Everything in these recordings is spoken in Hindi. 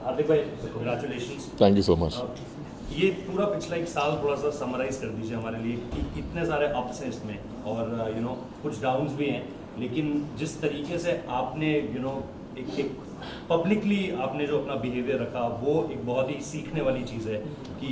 हार्दिक भाई congratulations. Thank you so much. ये पूरा पिछला एक साल थोड़ा सा समराइज कर दीजिए हमारे लिए कि इतने सारे अप्स हैं इसमें और कुछ डाउन्स भी हैं, लेकिन जिस तरीके से आपने एक पब्लिकली आपने जो अपना बिहेवियर रखा वो एक बहुत ही सीखने वाली चीज़ है कि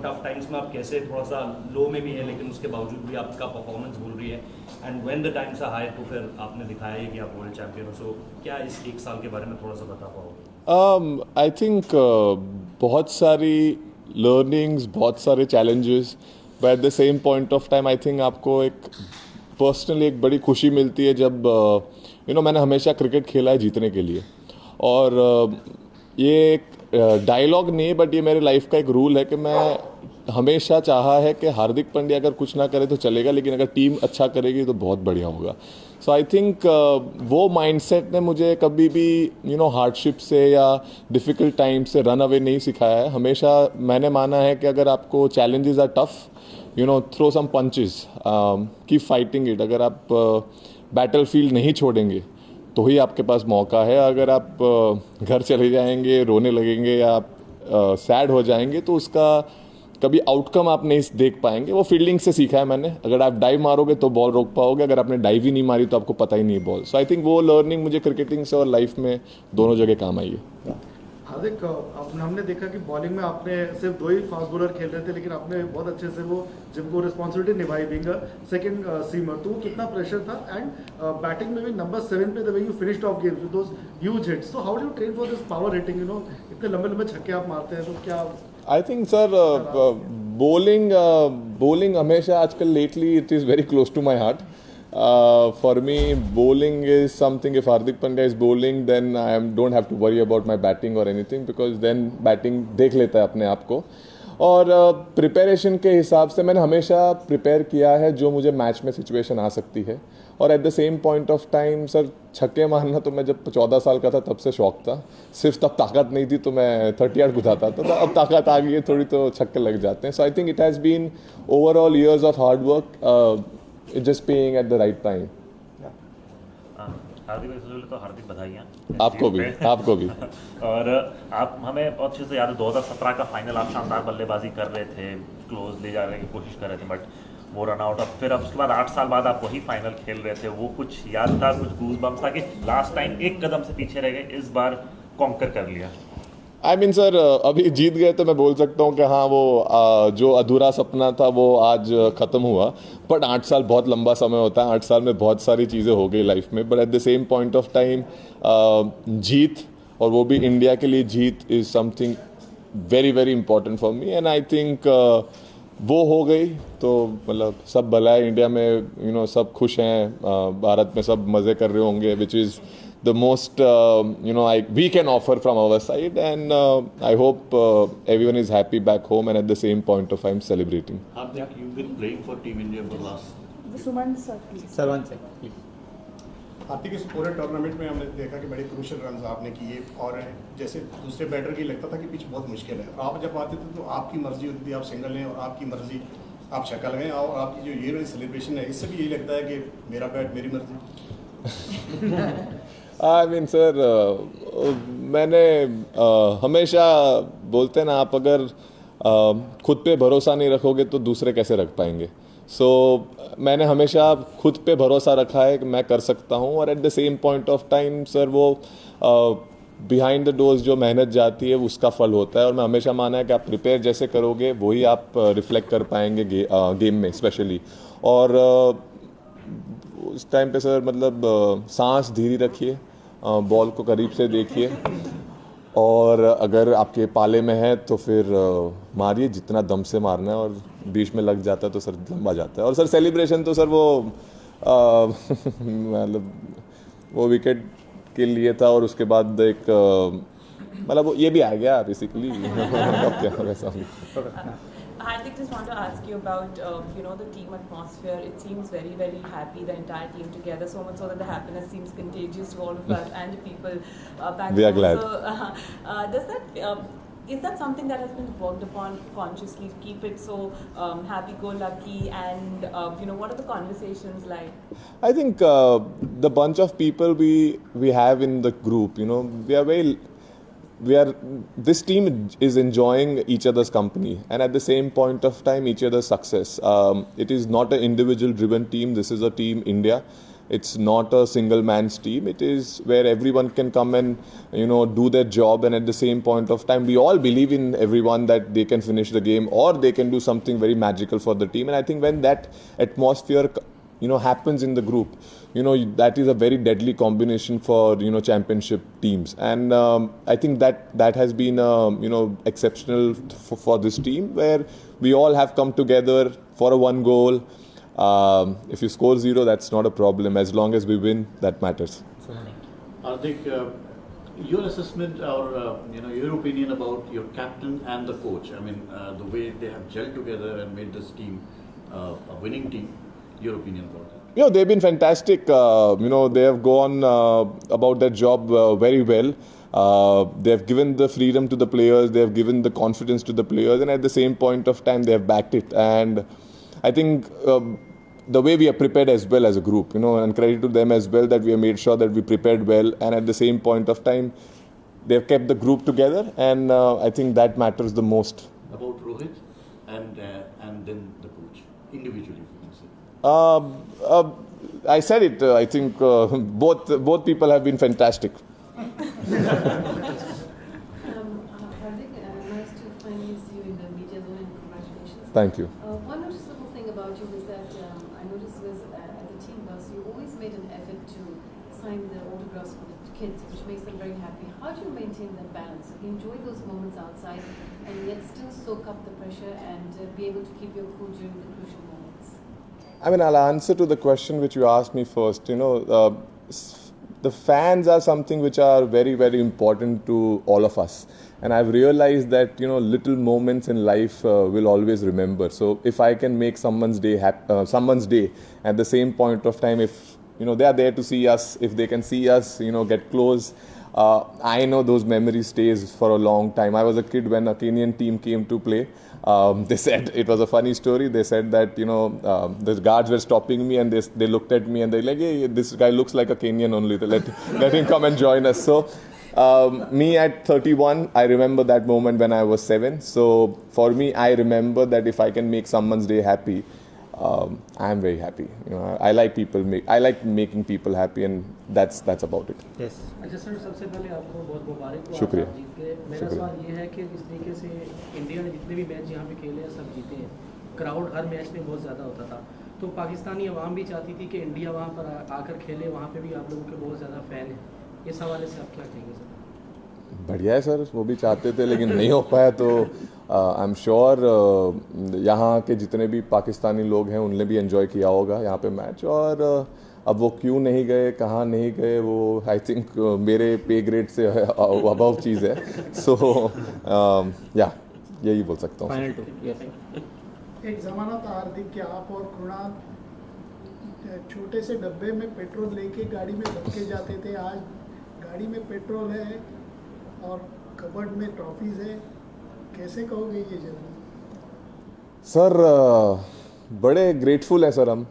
टफ टाइम्स में आप कैसे थोड़ा सा लो में भी है लेकिन उसके बावजूद भी आपका परफॉर्मेंस बोल रही है and when the times are high तो फिर आपने दिखाया है कि आप वर्ल्ड चैंपियन हो। सो क्या इस एक साल के बारे में थोड़ा सा बता पाओगे? आई थिंक बहुत सारी लर्निंग्स, बहुत सारे challenges, but at the same point of time I think आपको एक पर्सनली एक बड़ी खुशी मिलती है जब मैंने हमेशा क्रिकेट खेला है जीतने के लिए। और ये एक डायलॉग नहीं है बट ये मेरे लाइफ का एक रूल है कि मैं हमेशा चाहा है कि हार्दिक पांड्या अगर कुछ ना करे तो चलेगा, लेकिन अगर टीम अच्छा करेगी तो बहुत बढ़िया होगा। सो आई थिंक वो माइंडसेट ने मुझे कभी भी हार्डशिप से या डिफ़िकल्ट टाइम से रन अवे नहीं सिखाया है। हमेशा मैंने माना है कि अगर आपको challenges are tough, throw some punches, keep fighting it. अगर आप बैटल फील्ड नहीं छोड़ेंगे तो ही आपके पास मौका है। अगर आप घर चले जाएंगे, रोने लगेंगे या आप सैड हो जाएंगे तो उसका कभी आउटकम आप नहीं देख पाएंगे। वो फील्डिंग से सीखा है मैंने। अगर आप डाइव मारोगे तो बॉल रोक पाओगे, अगर आपने डाइव ही नहीं मारी तो आपको पता ही नहीं बॉल। सो आई थिंक वो लर्निंग मुझे क्रिकेटिंग से और लाइफ में दोनों जगह काम आई है। हार्दिक, हमने देखा कि बॉलिंग में आपने सिर्फ 2 ही फास्ट बॉलर खेल रहे थे, लेकिन आपने बहुत अच्छे से वो जिनको रिस्पॉन्सिबिलिटी निभाई बीइंग सेकंड सीमर। तो कितना प्रेशर था एंड बैटिंग में भी नंबर 7 पे the way you finished off games with those huge hits. So how do you train for this power hitting? इतने लंबे लंबे छक्के आप मारते हैं तो क्या? आई थिंक सर bowling हमेशा आजकल lately it is very close to my heart. For me, bowling is something. If Hardik Pandya is bowling, then don't have to worry about my batting or anything, because then batting देख लेता है अपने आप को. और प्रिपरेशन के हिसाब से मैंने हमेशा प्रिपेयर किया है जो मुझे मैच में सिचुएशन आ सकती है. और eight the same point of time sir, छक्के मारना तो मैं जब 14 साल का था तब से शौक था. सिर्फ तब ताकत नहीं थी तो मैं 30 यार्ड कुदाता था. अब ताकत आ गई है थोड़ी तो छक्के लग जाते हैं. So I think it has been overall years of hard work. It's just paying at the right time. Hardik भाई, सबसे तो हार्दिक बधाइयाँ आपको भी. और आप हमें बहुत अच्छे से याद है 2017 का फाइनल, आप शानदार बल्लेबाजी कर रहे थे, क्लोज ले जाने की कोशिश कर रहे थे, बट वो रन आउट. अब फिर उसके बाद 8 साल बाद आप वही फाइनल खेल रहे थे. वो कुछ याद था, कुछ गूज बम्स था कि लास्ट टाइम एक कदम से पीछे रह गए, इस बार कॉन्कर कर लिया? आई मीन सर, अभी जीत गए तो मैं बोल सकता हूँ कि हाँ, वो जो अधूरा सपना था वो आज ख़त्म हुआ. बट 8 साल बहुत लंबा समय होता है. 8 साल में बहुत सारी चीज़ें हो गई लाइफ में. But at the same point of time जीत, और वो भी इंडिया के लिए जीत, is something very very important for me. And I think वो हो गई तो मतलब सब भला है. इंडिया में सब खुश हैं. भारत में सब मज़े कर रहे होंगे, which is the most we can offer from our side, and I hope everyone is happy back home and at the same point of time celebrating. Hardik, you've been playing for Team India for last. Suman sir, please. Sarwan sir, please. हार्दिक, इस पूरे टूर्नामेंट में हमने देखा कि बड़े क्रूशियल रन आपने किए, और जैसे दूसरे बैटर की लगता था कि पिच बहुत मुश्किल है. आप जब आते थे तो आपकी मर्जी होती थी, आप सिंगल लें, और आपकी मर्जी आप छक्का लगाएं, और आपकी जो ये वाली सेलिब्रेशन है इससे भी यही लगता है कि मेरा बैट मेरी मर्जी. आई मीन सर, मैंने हमेशा बोलते हैं ना, आप अगर खुद पे भरोसा नहीं रखोगे तो दूसरे कैसे रख पाएंगे. सो मैंने हमेशा खुद पे भरोसा रखा है कि मैं कर सकता हूँ. और eight the same point of time sir, वो बिहाइंड द डोर्स जो मेहनत जाती है उसका फल होता है. और मैं हमेशा माना है कि आप प्रिपेयर जैसे करोगे वही आप रिफ्लेक्ट कर पाएंगे गेम में स्पेशली. और उस टाइम पे सर मतलब सांस धीरे रखिए, बॉल को करीब से देखिए, और अगर आपके पाले में है तो फिर मारिए जितना दम से मारना है. और बीच में लग जाता है तो सर लंबा जाता है. और सर सेलिब्रेशन तो सर वो मतलब वो विकेट के लिए था, और उसके बाद एक मतलब ये भी आ गया बेसिकली. अब क्या वैसा. Hardik, just want to ask you about the team atmosphere. It seems very, very happy, the entire team together, so much so that the happiness seems contagious to all of us and the people back We are home. glad. So, is that something that has been worked upon consciously to keep it so happy-go-lucky? And what are the conversations like? I think the bunch of people we have in the group, we are very this team is enjoying each other's company, and at the same point of time, each other's success. It is not an individual-driven team. This is a team India. It's not a single man's team. It is where everyone can come and do their job, and at the same point of time, we all believe in everyone that they can finish the game or they can do something very magical for the team. And I think when that atmosphere happens in the group, that is a very deadly combination for championship teams. And I think that has been exceptional for this team, where we all have come together for a one goal. If you score 0, that's not a problem. As long as we win, that matters. Hardik, your assessment or your opinion about your captain and the coach. I mean, the way they have gelled together and made this team a winning team. Your opinion about that? They've been fantastic. They have gone about their job very well. They have given the freedom to the players. They have given the confidence to the players, and at the same point of time, they have backed it. And I think the way we have prepared as well as a group, and credit to them as well, that we have made sure that we prepared well, and at the same point of time, they have kept the group together, and I think that matters the most. About Rohit and then the coach, individually, if you can say. I said it. I think both people have been fantastic. Hardik, nice to finally see you in the media zone, and congratulations. Thank you. One noticeable thing about you is that I noticed was at the team bus, you always made an effort to sign the autographs for the kids, which makes them very happy. How do you maintain that balance? You enjoy those moments outside and yet still soak up the pressure and be able to keep your cool during the crucial moments? I mean, I'll answer to the question which you asked me first. The fans are something which are very, very important to all of us. And I've realized that, little moments in life will always remember. So if I can make someone's day at the same point of time, if, they are there to see us, if they can see us, get close, I know those memories stays for a long time. I was a kid when a Kenyan team came to play. They said, it was a funny story. They said that, the guards were stopping me, and they looked at me and they're like, hey, this guy looks like a Kenyan only. Let him come and join us. So me at 31, I remember that moment when I was 7. So for me, I remember that if I can make someone's day happy, I am very happy. I like making people happy, and that's about it. Yes. अच्छा सर, सबसे पहले आपको बहुत मुबारक हो। शुक्रिया। आप जीत गए। मेरा सवाल ये है कि जिस तरीके से इंडिया ने जितने भी मैच यहाँ पे खेले हैं सब जीते हैं, क्राउड हर मैच में बहुत ज़्यादा होता था, तो पाकिस्तानी अवाम भी चाहती थी कि इंडिया वहाँ पर आकर खेले, वहाँ पे भी आप लोगों के बहुत ज़्यादा फ़ैन हैं। इस हवाले से आप क्या कहेंगे सर? बढ़िया है सर, वो भी चाहते थे लेकिन नहीं हो पाया। तो आई एम श्योर यहाँ के जितने भी पाकिस्तानी लोग हैं उनने भी एंजॉय किया होगा यहाँ पे मैच। और अब वो क्यों नहीं गए, कहाँ नहीं गए, वो आई थिंक मेरे पे ग्रेड से अबव चीज़ है। सो यही बोल सकता हूँ। फाइनल 2। एक ज़माना था हार्दिक कि आप और कृणाल छोटे से डब्बे में पेट्रोल लेके गाड़ी में भर के जाते थे। आज गाड़ी में पेट्रोल है और कबर्ड में ट्रॉफीज है, कैसे कहोगे ये जर्नी? सर बड़े ग्रेटफुल हैं सर हम,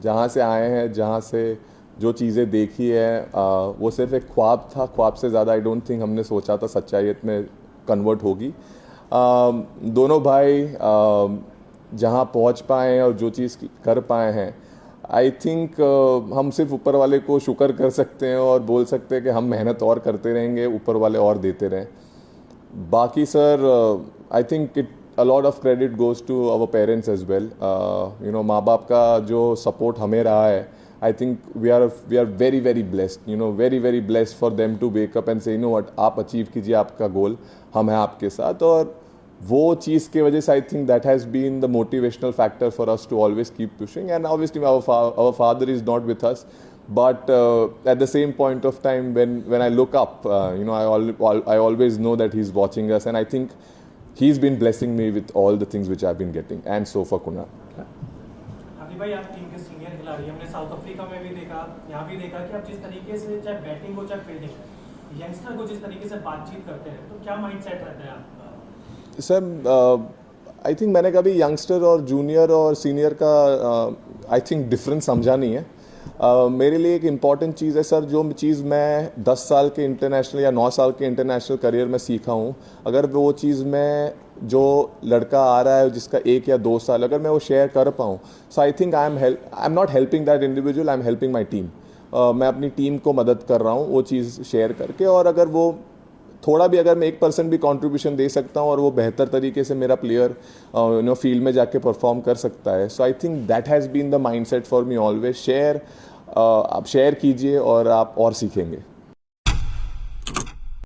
जहाँ से आए हैं, जहाँ से जो चीज़ें देखी है, वो सिर्फ एक ख्वाब था। ख्वाब से ज़्यादा आई डोंट थिंक हमने सोचा था सच्चाईयत में कन्वर्ट होगी। दोनों भाई जहाँ पहुँच पाए हैं और जो चीज़ कर पाए हैं, आई थिंक हम सिर्फ ऊपर वाले को शुक्र कर सकते हैं और बोल सकते हैं कि हम मेहनत और करते रहेंगे, ऊपर वाले और देते रहें। बाकी sir I think a lot of credit goes to our parents as well. माँ बाप का जो सपोर्ट हमें रहा है, I think we are very very blessed. Very very blessed for them to wake up and say, what, आप अचीव कीजिए आपका गोल, हम हैं आपके साथ। और वो चीज़ के वजह से I think that has been the motivational factor for us to always keep pushing. And obviously our father is not with us, but at the same point of time when I look up, I always know that he's watching us, and I think he's been blessing me with all the things which I've been getting, and so for Kunal. हार्दिक भाई, आप टीम के सीनियर खिलाड़ी, हमने साउथ अफ्रीका में भी देखा, यहाँ भी देखा कि आप जिस तरीके से चाहे बैटिंग हो चाहे फील्डिंग, यंगस्टर को जिस तरीके से बातचीत करते हैं, तो क्या माइंडसेट रहता है आपका? सर आई थिंक मैंने कभी यंगस्टर और जूनियर और सीनियर का आई थिंक डिफरेंस समझा नहीं है। मेरे लिए एक इम्पॉर्टेंट चीज़ है सर, जो चीज़ मैं 10 साल के इंटरनेशनल या 9 साल के इंटरनेशनल करियर में सीखा हूँ, अगर वो चीज़ मैं जो लड़का आ रहा है जिसका 1 या 2 साल, अगर मैं वो शेयर कर पाऊँ, so I think I am not helping that individual, I am helping my team. मैं अपनी टीम को मदद कर रहा हूँ वो चीज़ शेयर करके, और अगर वो थोड़ा भी, अगर मैं 1% भी कंट्रीब्यूशन दे सकता हूँ और वो बेहतर तरीके से मेरा प्लेयर फील्ड में जाके परफॉर्म कर सकता है, so I think that has been the mindset for me always. Share, आप शेयर कीजिए और आप और सीखेंगे।